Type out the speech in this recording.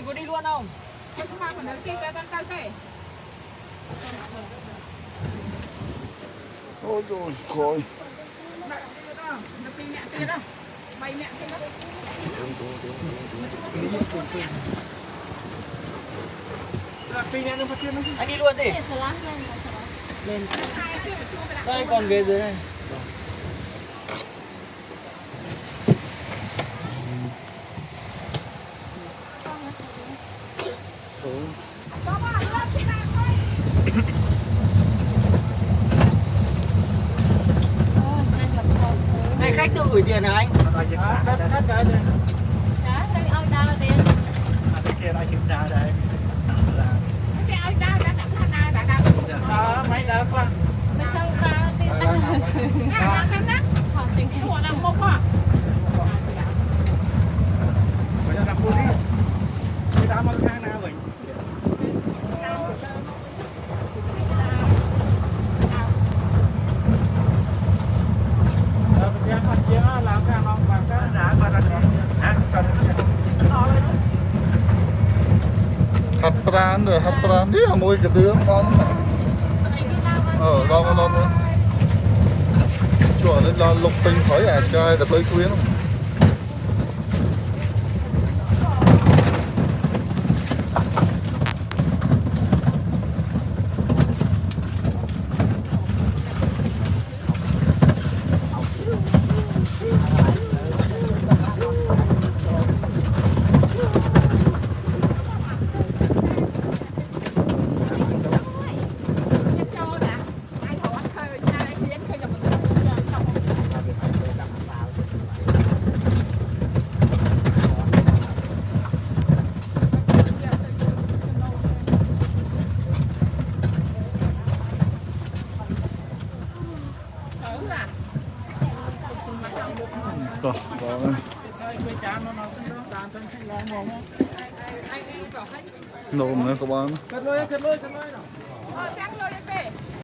có đi luôn không? Không mang phần kia cái tay thế. Ôi trời coi. Nó pin nhẹ tiền đâu. Bay nhẹ tiền đó. Anh đi luôn đi. Lên. Đây còn ghế dưới này. Này khách tự gửi tiền hả anh? Mấy đợt lắm. Hạt pran rồi, hạt pran đi mua cái đứa con. Lo nữa. Chùa nên lo lục tinh khỏi trai tập lấy quyến. Nôm nữa các bạn. Cất lôi. Sáng lôi đi.